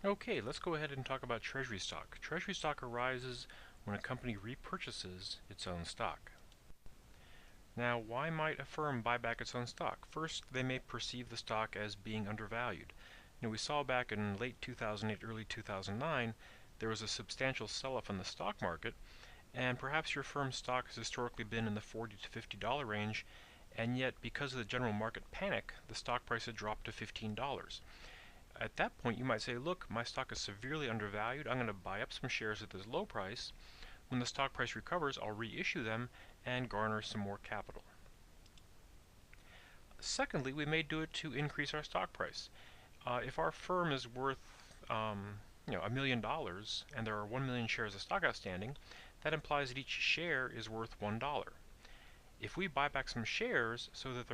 Okay, let's go ahead and talk about treasury stock. Treasury stock arises when a company repurchases its own stock. Now, why might a firm buy back its own stock? First, they may perceive the stock as being undervalued. We saw back in late 2008, early 2009, there was a substantial sell-off in the stock market, and perhaps your firm's stock has historically been in the $40 to $50 range, and yet because of the general market panic, the stock price had dropped to $15. At that point, you might say, look, my stock is severely undervalued. I'm going to buy up some shares at this low price. When the stock price recovers, I'll reissue them and garner some more capital. Secondly, we may do it to increase our stock price. If our firm is worth $1 million and there are 1 million shares of stock outstanding, that implies that each share is worth $1. If we buy back some shares so that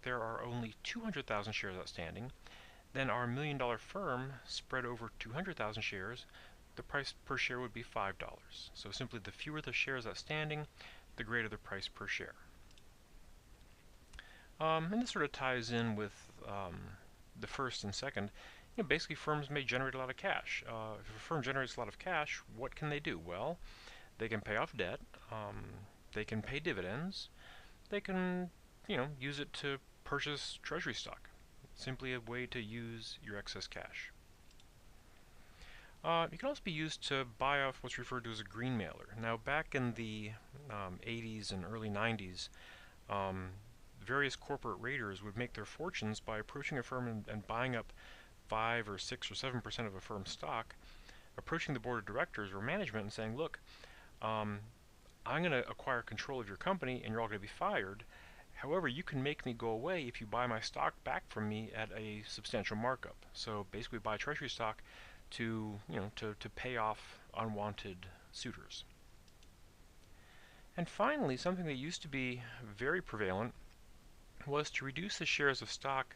there are only 200,000 shares outstanding, then our $1 million firm spread over 200,000 shares, the price per share would be $5. So simply the fewer the shares outstanding, the greater the price per share. And this sort of ties in with the first and second. Basically firms may generate a lot of cash. If a firm generates a lot of cash, what can they do? Well, they can pay off debt, they can pay dividends, they can use it to purchase treasury stock. Simply a way to use your excess cash. It can also be used to buy off what's referred to as a green mailer. Now, back in the 80s and early 90s, various corporate raiders would make their fortunes by approaching a firm and buying up 5 or 6 or 7% of a firm's stock, approaching the board of directors or management and saying, look, I'm going to acquire control of your company and you're all going to be fired. However, you can make me go away if you buy my stock back from me at a substantial markup. So basically buy treasury stock to pay off unwanted suitors. And finally, something that used to be very prevalent was to reduce the shares of stock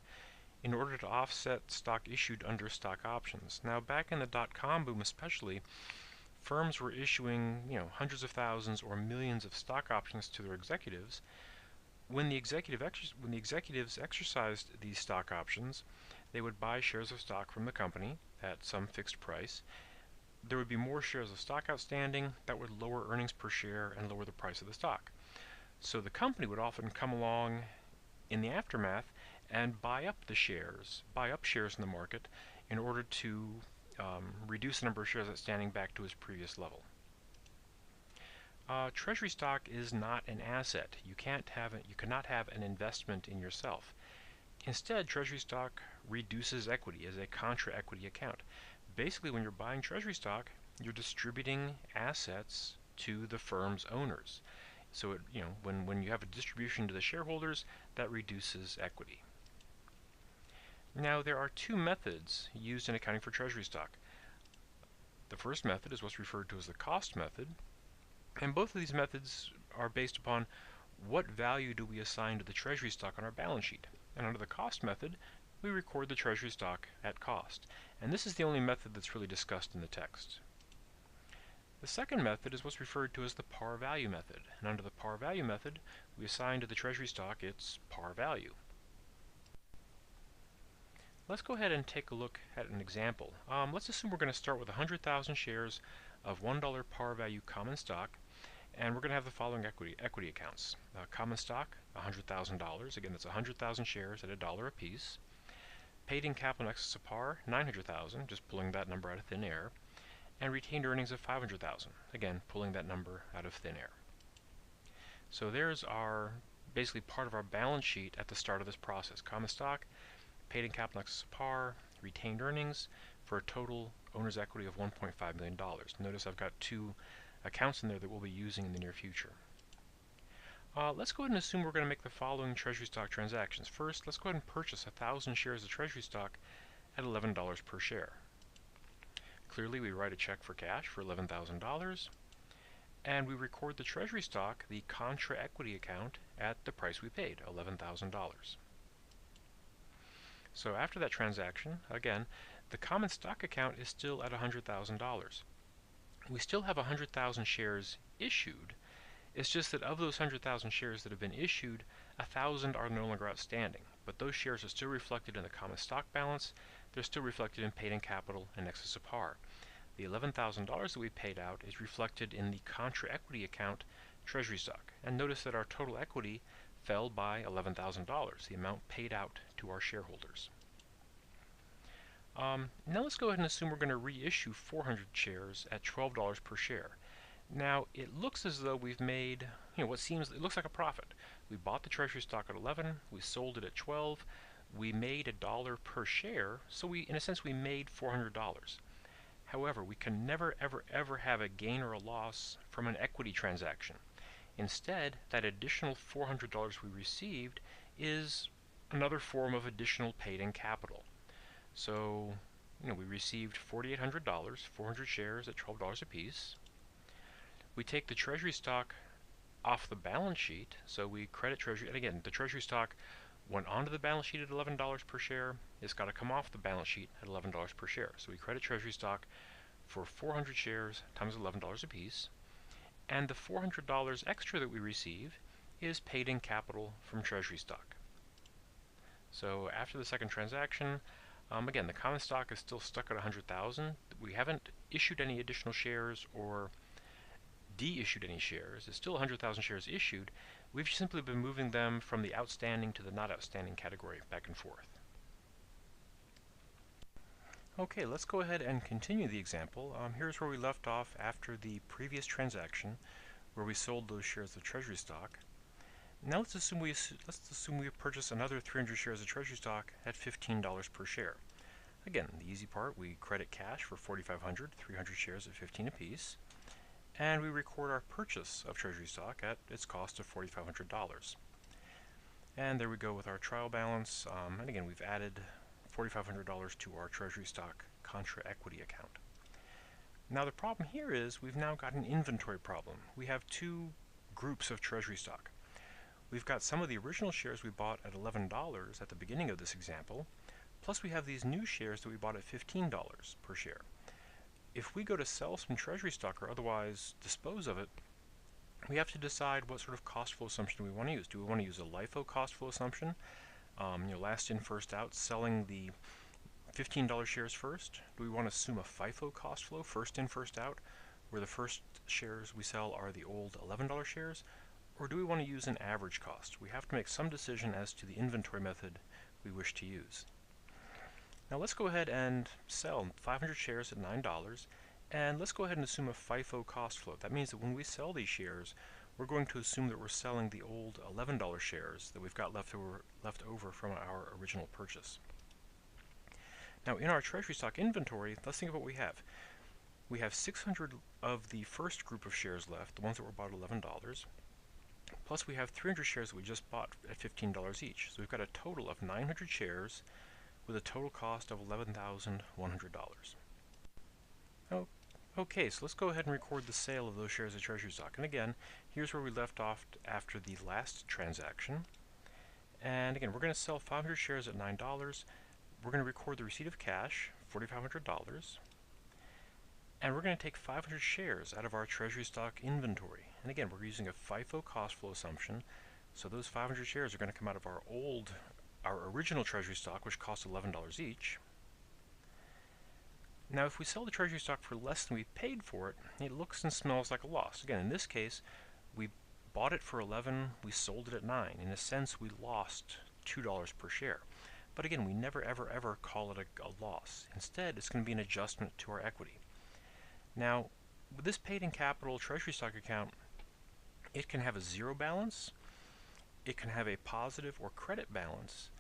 in order to offset stock issued under stock options. Now, back in the dot-com boom especially, firms were issuing hundreds of thousands or millions of stock options to their executives. When the executives exercised these stock options, they would buy shares of stock from the company at some fixed price. There would be more shares of stock outstanding that would lower earnings per share and lower the price of the stock. So the company would often come along in the aftermath and buy up shares in the market in order to reduce the number of shares outstanding back to its previous level. Treasury stock is not an asset. You cannot have an investment in yourself. Instead, treasury stock reduces equity as a contra equity account. Basically, when you're buying treasury stock, you're distributing assets to the firm's owners. So when you have a distribution to the shareholders, that reduces equity. Now, there are two methods used in accounting for treasury stock. The first method is what's referred to as the cost method. And both of these methods are based upon what value do we assign to the treasury stock on our balance sheet. And under the cost method, we record the treasury stock at cost. And this is the only method that's really discussed in the text. The second method is what's referred to as the par value method. And under the par value method, we assign to the treasury stock its par value. Let's go ahead and take a look at an example. Let's assume we're going to start with 100,000 shares of $1 par value common stock, and we're going to have the following equity accounts. Common stock, $100,000. Again, that's 100,000 shares at $1 a piece. Paid in capital in excess of par, $900,000, just pulling that number out of thin air. And retained earnings of $500,000, again, pulling that number out of thin air. So there's basically part of our balance sheet at the start of this process. Common stock, paid in capital in excess of par, retained earnings, for a total owner's equity of $1.5 million. Notice I've got two accounts in there that we'll be using in the near future. Let's go ahead and assume we're going to make the following treasury stock transactions. First, let's go ahead and purchase 1,000 shares of treasury stock at $11 per share. Clearly, we write a check for cash for $11,000, and we record the treasury stock, the contra equity account, at the price we paid, $11,000. So after that transaction, again, the common stock account is still at $100,000. We still have 100,000 shares issued. It's just that of those 100,000 shares that have been issued, 1,000 are no longer outstanding. But those shares are still reflected in the common stock balance. they're still reflected in paid-in capital in excess of par. The $11,000 that we paid out is reflected in the contra equity account Treasury Stock. And notice that our total equity fell by $11,000, the amount paid out to our shareholders. Now let's go ahead and assume we're going to reissue 400 shares at $12 per share. Now it looks as though we've made, it looks like a profit. We bought the Treasury Stock at 11, we sold it at 12, we made $1 per share, so in a sense we made $400. However, we can never ever have a gain or a loss from an equity transaction. Instead, that additional $400 we received is another form of additional paid-in capital. So, we received $4,800, 400 shares at $12 a piece. We take the Treasury Stock off the balance sheet, so we credit Treasury, and again, the Treasury Stock went onto the balance sheet at $11 per share. It's got to come off the balance sheet at $11 per share. So we credit Treasury Stock for 400 shares times $11 a piece. And the $400 extra that we receive is paid-in capital from Treasury Stock. So after the second transaction, again, the common stock is still stuck at 100,000. We haven't issued any additional shares or de-issued any shares. It's still 100,000 shares issued. We've simply been moving them from the outstanding to the not outstanding category back and forth. Okay, let's go ahead and continue the example. Here's where we left off after the previous transaction where we sold those shares of Treasury Stock. Now let's assume we purchase another 300 shares of Treasury Stock at $15 per share. Again, the easy part, we credit cash for $4,500, 300 shares at 15 apiece, and we record our purchase of Treasury Stock at its cost of $4,500. And there we go with our trial balance, and again we've added $4,500 to our Treasury Stock contra equity account. Now the problem here is we've now got an inventory problem. We have two groups of Treasury Stock. We've got some of the original shares we bought at $11 at the beginning of this example, plus we have these new shares that we bought at $15 per share. If we go to sell some Treasury Stock or otherwise dispose of it, we have to decide what sort of cost flow assumption we want to use. Do we want to use a LIFO cost flow assumption? Last in, first out, selling the $15 shares first? Do we want to assume a FIFO cost flow, first in, first out, where the first shares we sell are the old $11 shares? Or do we want to use an average cost? We have to make some decision as to the inventory method we wish to use. Now let's go ahead and sell 500 shares at $9, and let's go ahead and assume a FIFO cost flow. That means that when we sell these shares, we're going to assume that we're selling the old $11 shares that we've got left over from our original purchase. Now in our Treasury Stock inventory, let's think of what we have. We have 600 of the first group of shares left, the ones that were bought at $11, plus we have 300 shares that we just bought at $15 each. So we've got a total of 900 shares with a total cost of $11,100. Okay, so let's go ahead and record the sale of those shares of Treasury Stock. And again, here's where we left off after the last transaction. And again, we're going to sell 500 shares at $9. We're going to record the receipt of cash, $4,500. And we're going to take 500 shares out of our Treasury Stock inventory. And again, we're using a FIFO cost flow assumption. So those 500 shares are going to come out of our original Treasury Stock, which cost $11 each. Now, if we sell the Treasury Stock for less than we paid for it, it looks and smells like a loss. Again, in this case, we bought it for $11, we sold it at $9. In a sense, we lost $2 per share. But again, we never ever call it a loss. Instead, it's going to be an adjustment to our equity. Now, with this paid-in capital Treasury Stock account, it can have a zero balance, it can have a positive or credit balance,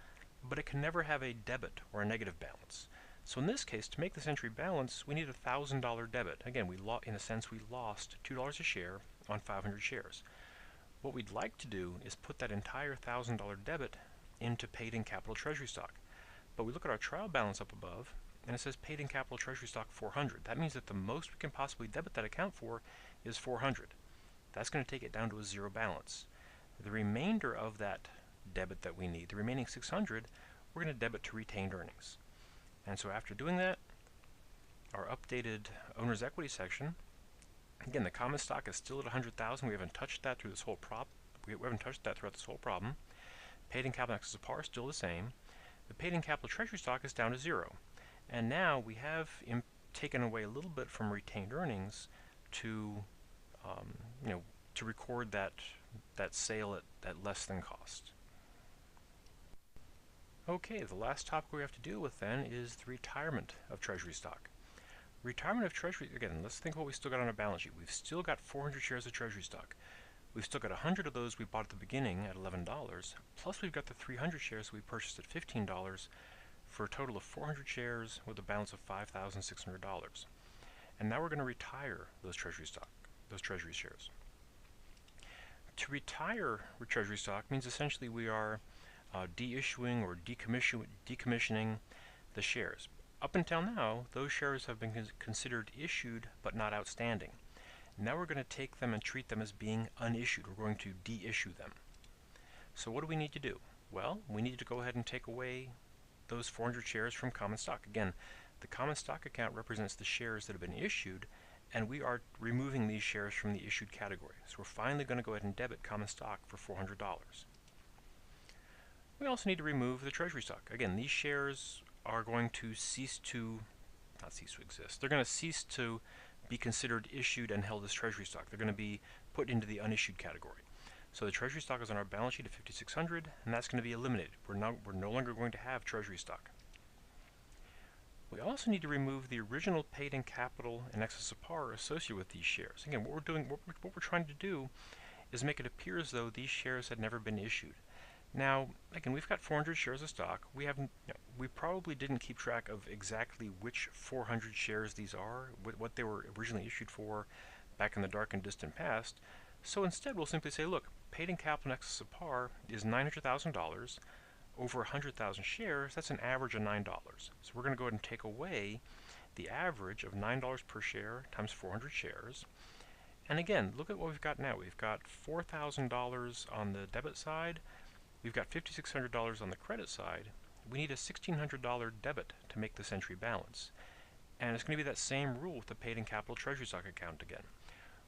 but it can never have a debit or a negative balance. So in this case, to make this entry balance, we need a $1,000 debit. Again, in a sense, we lost $2 a share on 500 shares. What we'd like to do is put that entire $1,000 debit into paid-in capital Treasury Stock. But we look at our trial balance up above, and it says paid-in capital Treasury Stock 400. That means that the most we can possibly debit that account for is 400. That's going to take it down to a zero balance. The remainder of that debit that we need, the remaining 600, we're going to debit to retained earnings. And so after doing that, our updated owner's equity section, again, the common stock is still at 100,000. We haven't touched that through this whole we haven't touched that throughout this whole problem. Paid-in capital excess of par is still the same. The paid-in capital Treasury Stock is down to zero. And now we have taken away a little bit from retained earnings to, um, you know, to record that sale at less than cost. Okay, the last topic we have to deal with then is the retirement of Treasury stock. Retirement of Treasury, again, let's think what we still got on our balance sheet. We've still got 400 shares of Treasury stock. We've still got 100 of those we bought at the beginning at $11, plus we've got the 300 shares we purchased at $15 for a total of 400 shares with a balance of $5,600. And now we're going to retire those Treasury shares. To retire Treasury stock means essentially we are deissuing or decommissioning the shares. Up until now, those shares have been considered issued but not outstanding. Now we're going to take them and treat them as being unissued. We're going to deissue them. So what do we need to do? Well, we need to go ahead and take away those 400 shares from common stock. Again, the common stock account represents the shares that have been issued, and we are removing these shares from the issued category. So we're finally going to go ahead and debit common stock for $400. We also need to remove the Treasury stock. Again, these shares are going to not cease to exist. They're going to cease to be considered issued and held as Treasury stock. They're going to be put into the unissued category. So the Treasury stock is on our balance sheet at $5,600, and that's going to be eliminated. We're no longer going to have Treasury stock. We also need to remove the original paid-in capital in excess of par associated with these shares. Again, what we're trying to do is make it appear as though these shares had never been issued. Now, again, we've got 400 shares of stock. We probably didn't keep track of exactly which 400 shares these are, what they were originally issued for back in the dark and distant past. So instead, we'll simply say, look, paid-in capital in excess of par is $900,000 over 100,000 shares. That's an average of $9. So we're going to go ahead and take away the average of $9 per share times 400 shares. And again, look at what we've got now. We've got $4,000 on the debit side. We've got $5,600 on the credit side. We need a $1,600 debit to make this entry balance. And it's going to be that same rule with the paid-in capital Treasury stock account again.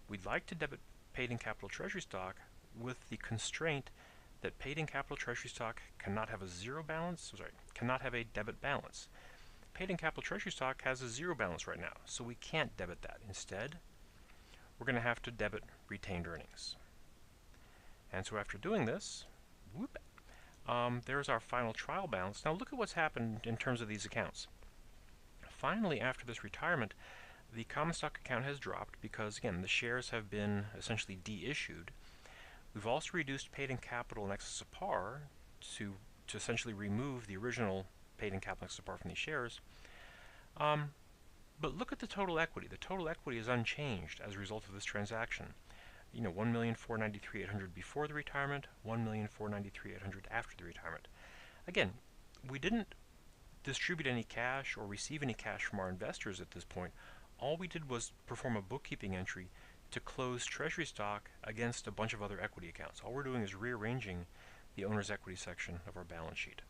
We'd like to debit paid-in capital Treasury stock with the constraint that paid-in capital Treasury stock cannot have cannot have a debit balance. Paid-in capital Treasury stock has a zero balance right now, so we can't debit that. Instead, we're going to have to debit retained earnings. And so after doing this, there's our final trial balance. Now look at what's happened in terms of these accounts. Finally, after this retirement, the common stock account has dropped because, again, the shares have been essentially deissued. We've also reduced paid-in capital in excess of par to essentially remove the original paid-in capital in excess of par from these shares. But look at the total equity. The total equity is unchanged as a result of this transaction. $1,493,800 before the retirement, $1,493,800 after the retirement. Again, we didn't distribute any cash or receive any cash from our investors at this point. All we did was perform a bookkeeping entry to close Treasury stock against a bunch of other equity accounts. All we're doing is rearranging the owner's equity section of our balance sheet.